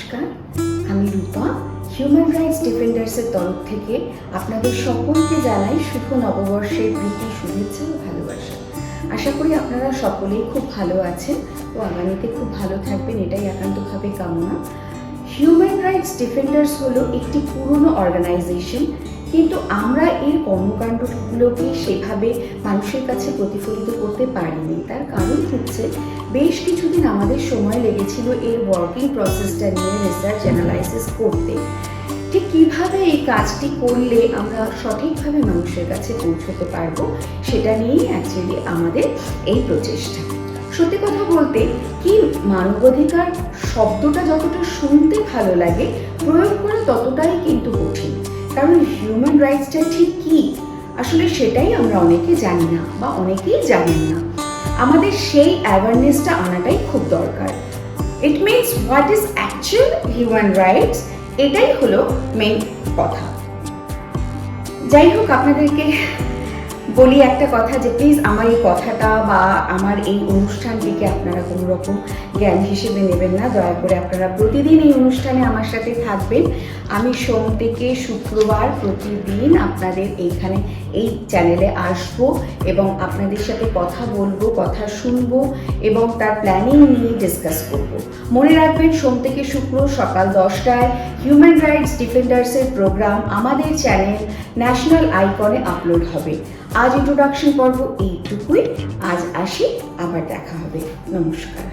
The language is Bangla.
নমস্কার, আমি রূপা। হিউম্যান রাইটস ডিফেন্ডার্সের তরফ থেকে আপনাদের সকলকে জানাই শুভ নববর্ষের প্রীতি, শুভেচ্ছা ও ভালোবাসা। আশা করি আপনারা সকলেই খুব ভালো আছেন ও আগামীতে খুব ভালো থাকবেন, এটাই একান্তভাবে কামনা। হিউম্যান রাইটস ডিফেন্ডার্স হলো একটি পুরনো অর্গানাইজেশন, কিন্তু আমরা এর কর্মকাণ্ডগুলোকে সেভাবে মানুষের কাছে প্রতিফলিত করতে পারিনি। তার কারণ হচ্ছে বেশ কিছুদিন আমাদের সময় লেগেছিল এর ওয়ার্কিং প্রসেসটা নিয়ে রিসার্চ অ্যানালাইসিস করতে। ঠিক কীভাবে এই কাজটি করলে আমরা সঠিকভাবে মানুষের কাছে পৌঁছতে পারবো সেটা নিয়েই অ্যাকচুয়ালি আমাদের এই প্রচেষ্টা। সত্যি কথা বলতে কি, মানবাধিকার শব্দটা যতটা শুনতে ভালো লাগে, প্রয়োগ করা ততটাই কিন্তু কঠিন। কারণ হিউম্যান রাইটসটা ঠিক কী আসলে সেটাই আমরা অনেকে জানি না বা অনেকেই জানেন না। আমাদের সেই অ্যাওয়ারনেসটা আনাটাই খুব দরকার। It means what is actual human rights, এটাই হলো মেইন কথা। যাই হোক, আপনাদেরকে বলি একটা কথা যে প্লিজ আমার এই কথাটা বা আমার এই অনুষ্ঠানটিকে আপনারা কোনো রকম জ্ঞান হিসেবে নেবেন না। দয়া করে আপনারা প্রতিদিন এই অনুষ্ঠানে আমার সাথে থাকবেন। আমি সোম থেকে শুক্রবার প্রতিদিন আপনাদের এইখানে এই চ্যানেলে আসবো এবং আপনাদের সাথে কথা বলবো, কথা শুনবো এবং তার প্ল্যানিং নিয়ে ডিসকাস করব। মনে রাখবেন, সোম থেকে শুক্র সকাল 10টায় হিউম্যান রাইটস ডিফেন্ডার্সের প্রোগ্রাম আমাদের চ্যানেল ন্যাশনাল আইকনে আপলোড হবে। আজ ইন্ট্রোডাকশন পর্ব এইটুকুই। আজ আসি, আবার দেখা হবে। নমস্কার।